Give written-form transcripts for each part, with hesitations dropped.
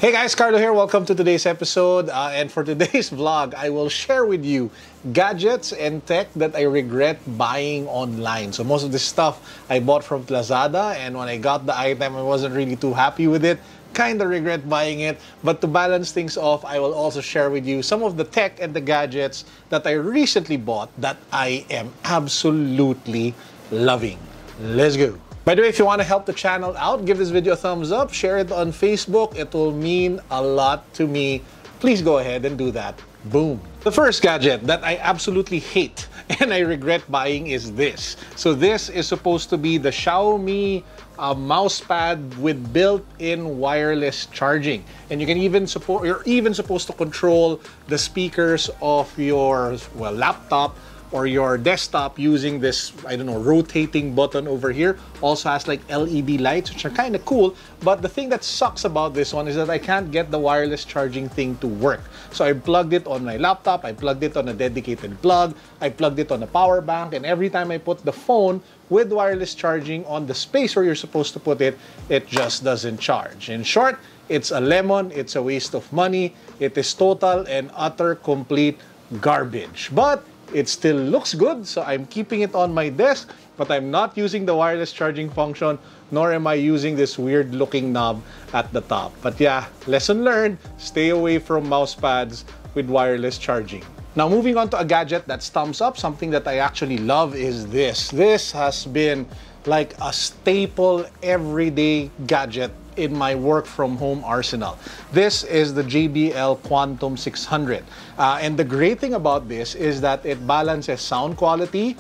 Hey guys, Carlo here. Welcome to today's episode. And for today's vlog, I will share with you gadgets and tech that I regret buying online. So most of this stuff I bought from Lazada, and when I got the item, I wasn't really too happy with it. Kinda regret buying it. But to balance things off, I will also share with you some of the tech and the gadgets that I recently bought that I am absolutely loving. Let's go. By the way, if you want to help the channel out, give this video a thumbs up, share it on Facebook. It will mean a lot to me. Please go ahead and do that. Boom. The first gadget that I absolutely hate and I regret buying is this. So this is supposed to be the Xiaomi Mouse Pad with built-in wireless charging. And you can even you're even supposed to control the speakers of your, laptop or your desktop using this, I don't know, rotating button over here. Also has like LED lights, which are kind of cool. But the thing that sucks about this one is that I can't get the wireless charging thing to work. So I plugged it on my laptop, I plugged it on a dedicated plug, I plugged it on a power bank, and every time I put the phone with wireless charging on the space where you're supposed to put it, it just doesn't charge. In short, it's a lemon, it's a waste of money, it is total and utter complete garbage. But it still looks good, so I'm keeping it on my desk, but I'm not using the wireless charging function, nor am I using this weird looking knob at the top. But yeah, lesson learned, stay away from mouse pads with wireless charging. Now moving on to a gadget that's thumbs up, something that I actually love is this. This has been like a staple everyday gadget in my work from home arsenal. This is the JBL Quantum 600. And the great thing about this is that it balances sound quality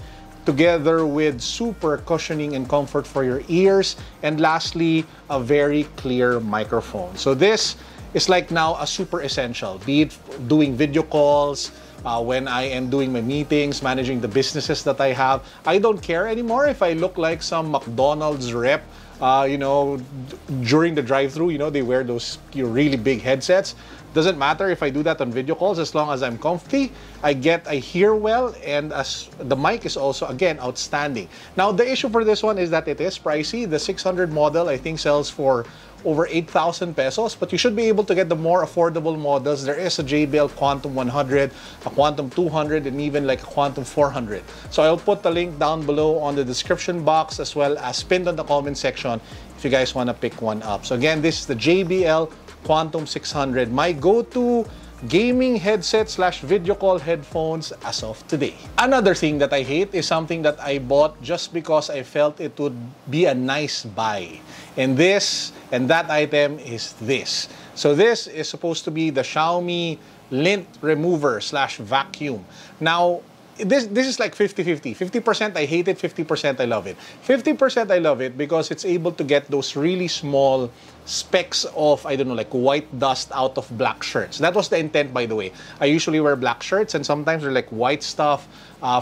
together with super cushioning and comfort for your ears. And lastly, a very clear microphone. So this is like now a super essential, be it doing video calls, when I am doing my meetings, managing the businesses that I have. I don't care anymore if I look like some McDonald's rep, during the drive-thru, they wear those really big headsets. Doesn't matter if I do that on video calls, as long as I'm comfy, I hear well, and as the mic is also, again, outstanding. Now, the issue for this one is that it is pricey. The 600 model, I think, sells for over 8,000 pesos, but you should be able to get the more affordable models. There is a JBL Quantum 100, a Quantum 200, and even like a Quantum 400. So I'll put the link down below on the description box, as well as pinned on the comment section if you guys want to pick one up. So again, this is the JBL Quantum 600, my go-to gaming headset / video call headphones as of today. Another thing that I hate is something that I bought just because I felt it would be a nice buy. And that item is this. So this is supposed to be the Xiaomi lint remover / vacuum. Now, this is like 50-50. 50% I hate it, 50% I love it. 50% I love it because it's able to get those really small specks of, I don't know, like white dust out of black shirts. That was the intent, by the way. I usually wear black shirts, and sometimes they're like white stuff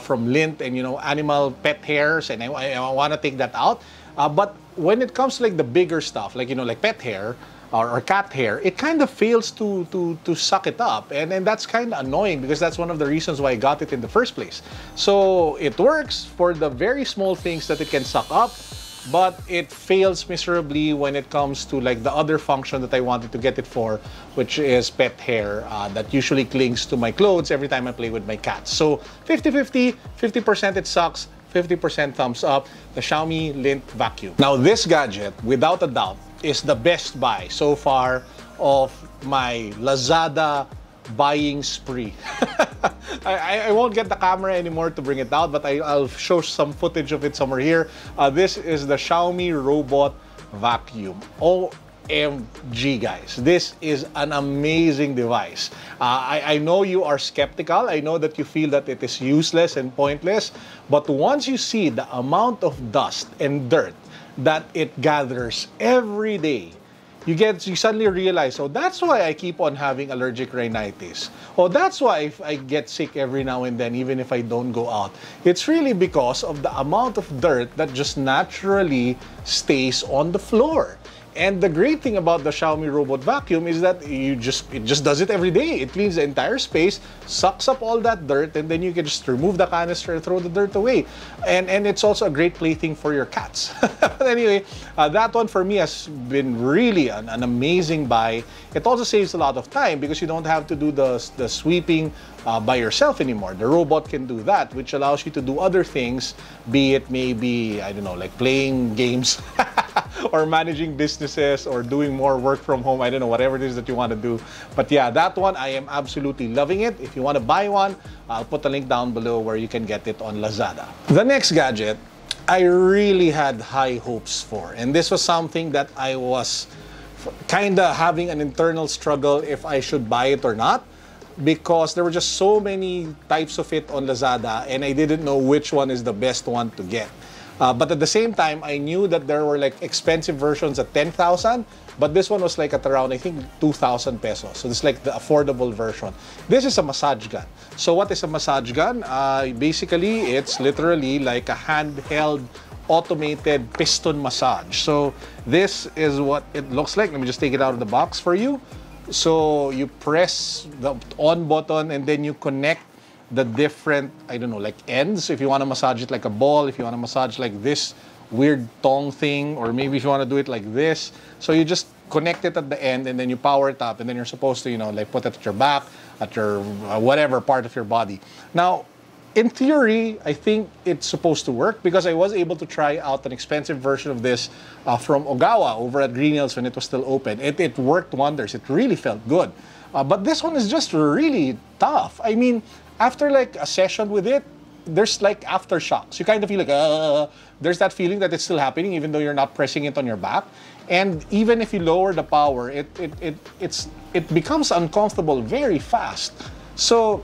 from lint and, animal pet hairs, and I want to take that out. But when it comes to like the bigger stuff, like, like pet hair, or cat hair, it kind of fails to suck it up. And that's kind of annoying because that's one of the reasons why I got it in the first place. So it works for the very small things that it can suck up, but it fails miserably when it comes to like the other function that I wanted to get it for, which is pet hair that usually clings to my clothes every time I play with my cats. So 50-50, 50% it sucks, 50% thumbs up, the Xiaomi Lint Vacuum. Now this gadget, without a doubt, is the best buy so far of my Lazada buying spree. I won't get the camera anymore to bring it out, but I'll show some footage of it somewhere here. This is the Xiaomi Robot Vacuum. OMG, guys. This is an amazing device. I know you are skeptical. I know that you feel that it is useless and pointless, but once you see the amount of dust and dirt that it gathers every day, you suddenly realize, oh, that's why I keep on having allergic rhinitis. Oh, that's why I get sick every now and then, even if I don't go out. It's really because of the amount of dirt that just naturally stays on the floor. And the great thing about the Xiaomi robot vacuum is that it just does it every day. It cleans the entire space, sucks up all that dirt, and then you can just remove the canister and throw the dirt away. And it's also a great plaything for your cats. But anyway, that one for me has been really an amazing buy. It also saves a lot of time because you don't have to do the sweeping by yourself anymore. The robot can do that, which allows you to do other things, be it maybe, I don't know, like playing games or managing businesses or doing more work from home. I don't know, whatever it is that you want to do. But yeah, that one, I am absolutely loving it. If you want to buy one, I'll put a link down below where you can get it on Lazada. The next gadget, I really had high hopes for. And this was something that I was kind of having an internal struggle if I should buy it or not, because there were just so many types of it on Lazada and I didn't know which one is the best one to get. But at the same time, I knew that there were like expensive versions at 10,000, but this one was like at around, I think, 2,000 pesos. So it's like the affordable version. This is a massage gun. So what is a massage gun? Basically, it's literally like a handheld automated piston massage. So this is what it looks like. Let me just take it out of the box for you. So you press the on button and then you connect the different, I don't know, like ends. If you want to massage it like a ball, if you want to massage like this weird tongue thing, or maybe if you want to do it like this. So you just connect it at the end and then you power it up and then you're supposed to, you know, like put it at your back, at your whatever part of your body. Now, in theory, I think it's supposed to work because I was able to try out an expensive version of this from Ogawa over at Green Hills when it was still open. It worked wonders. It really felt good. But this one is just really tough. I mean, after like a session with it, there's like aftershocks. You kind of feel like, there's that feeling that it's still happening even though you're not pressing it on your back. And even if you lower the power, it becomes uncomfortable very fast. So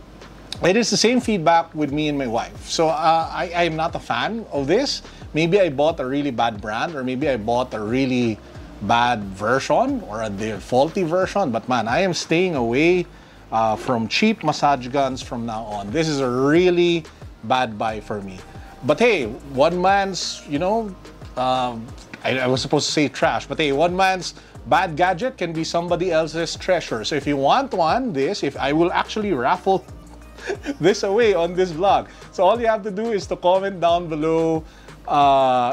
it is the same feedback with me and my wife. So I am not a fan of this. Maybe I bought a really bad brand, or maybe I bought a really bad version or a faulty version. But man, I am staying away from cheap massage guns from now on. This is a really bad buy for me. But hey, one man's, you know, I was supposed to say trash, but hey, one man's bad gadget can be somebody else's treasure. So if you want one, if I will actually raffle this away on this vlog. So all you have to do is to comment down below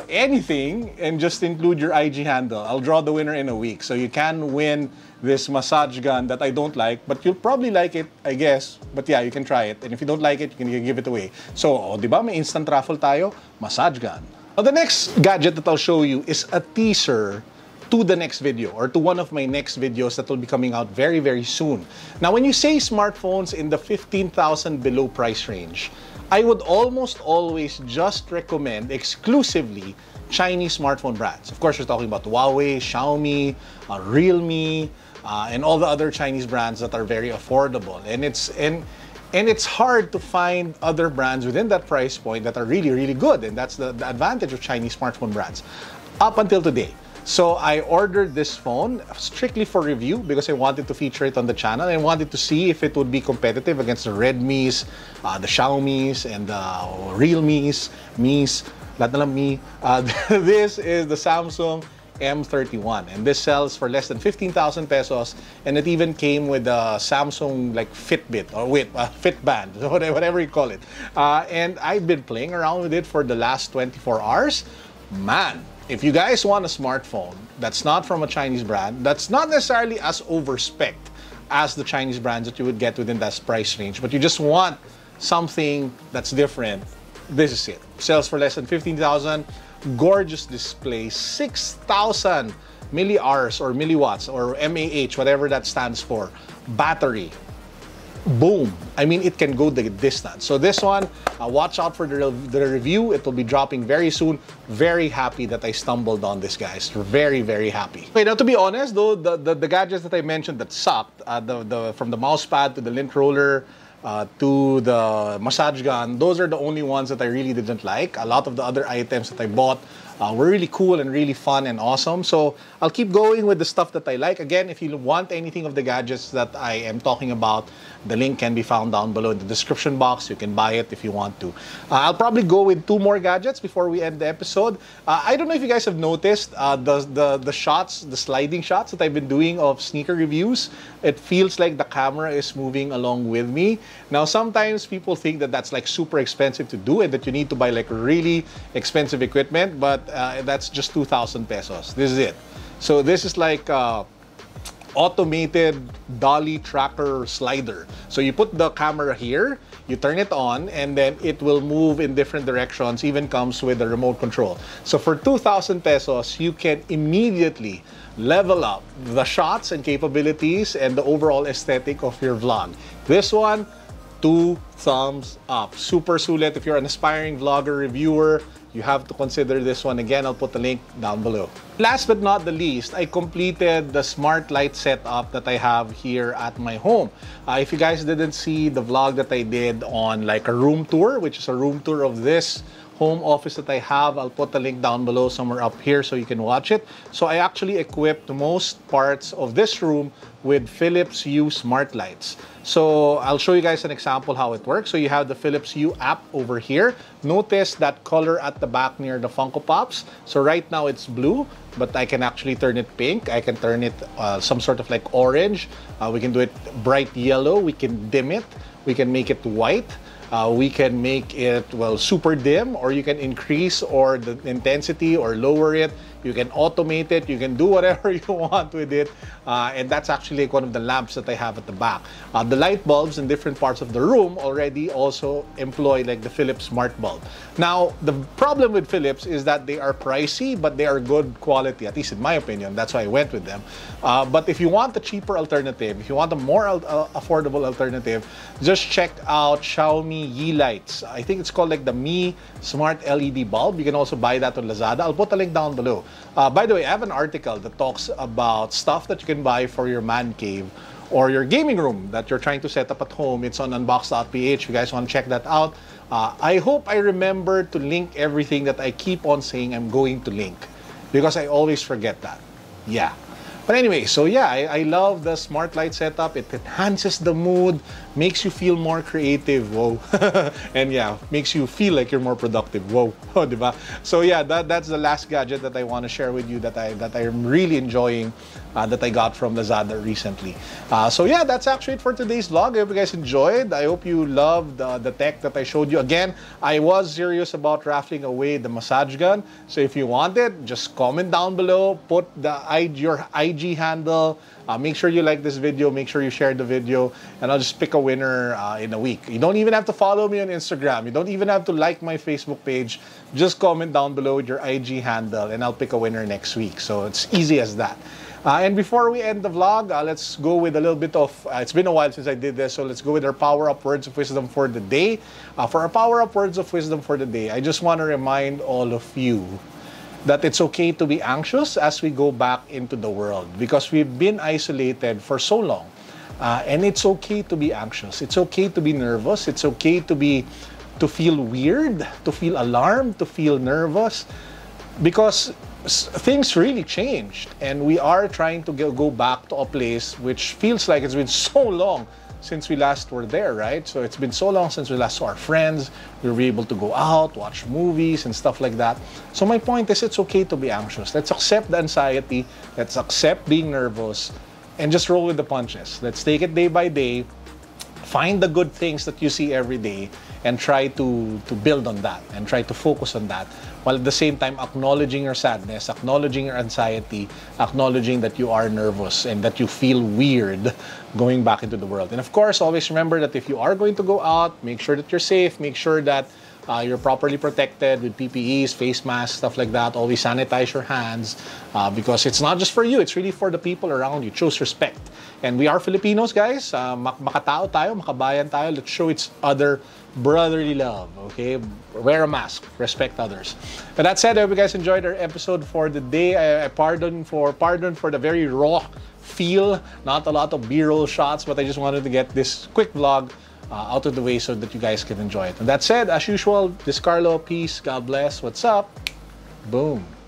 anything and just include your IG handle. I'll draw the winner in a week. So you can win this massage gun that I don't like, but you'll probably like it, I guess. But yeah, you can try it. And if you don't like it, you can give it away. So, di ba, may instant raffle tayo? Massage gun. Now, the next gadget that I'll show you is a teaser to the next video, or to one of my next videos that will be coming out very, very soon. Now, when you say smartphones in the 15,000 below price range, I would almost always just recommend exclusively Chinese smartphone brands. Of course, we're talking about Huawei, Xiaomi, Realme, and all the other Chinese brands that are very affordable. And it's hard to find other brands within that price point that are really, really good. And that's the advantage of Chinese smartphone brands up until today. So I ordered this phone strictly for review because I wanted to feature it on the channel and wanted to see if it would be competitive against the Redmis, the Xiaomis, and the Realmes, lahat na lang Mi. This is the Samsung M31, and this sells for less than 15,000 pesos, and it even came with a Samsung like Fitbit or Fitband, whatever you call it. And I've been playing around with it for the last 24 hours. Man, if you guys want a smartphone that's not from a Chinese brand, that's not necessarily as overspec as the Chinese brands that you would get within that price range, but you just want something that's different, this is it. Sells for less than 15,000. Gorgeous display, 6,000 milliamps or milliwatts or mAh, whatever that stands for. Battery. Boom. I mean, it can go the distance. So this one, watch out for the review. It will be dropping very soon. Very happy that I stumbled on this, guys. Very, very happy. Okay, now to be honest though, the gadgets that I mentioned that sucked, from the mouse pad to the lint roller, to the massage gun, those are the only ones that I really didn't like. A lot of the other items that I bought were really cool and really fun and awesome. So I'll keep going with the stuff that I like. Again, if you want anything of the gadgets that I am talking about, the link can be found down below in the description box. You can buy it if you want to. I'll probably go with 2 more gadgets before we end the episode. I don't know if you guys have noticed the shots, the sliding shots that I've been doing of sneaker reviews. It feels like the camera is moving along with me. Now, sometimes people think that that's like super expensive to do and that you need to buy like really expensive equipment, but that's just 2,000 pesos. This is it. So this is like automated dolly tracker slider. So you put the camera here, you turn it on, and then it will move in different directions, even comes with a remote control. So for 2,000 pesos, you can immediately level up the shots and capabilities and the overall aesthetic of your vlog. This one, 2 thumbs up. Super sulit. If you're an aspiring vlogger, reviewer, you have to consider this one. Again, I'll put the link down below. Last but not the least, I completed the smart light setup that I have here at my home. If you guys didn't see the vlog that I did on like a room tour, which is a room tour of this home office that I have, I'll put the link down below somewhere up here so you can watch it. So I actually equipped most parts of this room with Philips Hue smart lights. So I'll show you guys an example how it works. So you have the Philips Hue app over here. Notice that color at the back near the Funko Pops. So right now it's blue, but I can actually turn it pink. I can turn it some sort of like orange. We can do it bright yellow. We can dim it. We can make it white. We can make it, well, super dim, or you can increase or the intensity or lower it. You can automate it. You can do whatever you want with it. And that's actually like one of the lamps that I have at the back. The light bulbs in different parts of the room already also employ like the Philips smart bulb. Now, the problem with Philips is that they are pricey, but they are good quality, at least in my opinion. That's why I went with them. But if you want a cheaper alternative, if you want a more affordable alternative, just check out Xiaomi Yi lights. I think it's called like the Mi Smart LED bulb. You can also buy that on Lazada. I'll put a link down below. By the way, I have an article that talks about stuff that you can buy for your man cave or your gaming room that you're trying to set up at home. It's on unbox.ph. You guys want to check that out. I hope I remember to link everything that I keep on saying I'm going to link, because I always forget that. Yeah. But anyway, so yeah, I love the smart light setup. It enhances the mood, makes you feel more creative. Whoa. And yeah, makes you feel like you're more productive. Whoa. Oh, diba? So yeah, that's the last gadget that I want to share with you that I'm really enjoying, that I got from Lazada recently. So yeah, that's actually it for today's vlog. I hope you guys enjoyed. I hope you loved the tech that I showed you. Again, I was serious about raffling away the massage gun. So if you want it, just comment down below, put your IG handle, make sure you like this video, make sure you share the video, and I'll just pick a winner in a week. You don't even have to follow me on Instagram. You don't even have to like my Facebook page. Just comment down below with your IG handle and I'll pick a winner next week. So it's easy as that. And before we end the vlog, let's go with a little bit of, it's been a while since I did this, so let's go with our power-up words of wisdom for the day. For our power-up words of wisdom for the day, I just want to remind all of you that it's okay to be anxious as we go back into the world, because we've been isolated for so long. And it's okay to be anxious. It's okay to be nervous. It's okay to feel weird, to feel alarmed, to feel nervous, because things really changed, and we are trying to go back to a place which feels like it's been so long since we last were there, right? So it's been so long since we last saw our friends. We were able to go out, watch movies and stuff like that. So my point is, it's okay to be anxious. Let's accept the anxiety. Let's accept being nervous and just roll with the punches. Let's take it day by day. Find the good things that you see every day and try to build on that and try to focus on that, while at the same time acknowledging your sadness, acknowledging your anxiety, acknowledging that you are nervous and that you feel weird going back into the world. And of course, always remember that if you are going to go out, make sure that you're safe, make sure that you're properly protected with PPEs, face masks, stuff like that. Always sanitize your hands, because it's not just for you, it's really for the people around you. Choose respect. And we are Filipinos, guys. Makatao tayo, makabayan tayo. Let's show each other brotherly love, okay? Wear a mask, respect others. But that said, I hope you guys enjoyed our episode for the day. I pardon for the very raw feel, not a lot of B-roll shots, but I just wanted to get this quick vlog out of the way so that you guys can enjoy it. And that said, as usual, this is Carlo. Peace, God bless. What's up? Boom.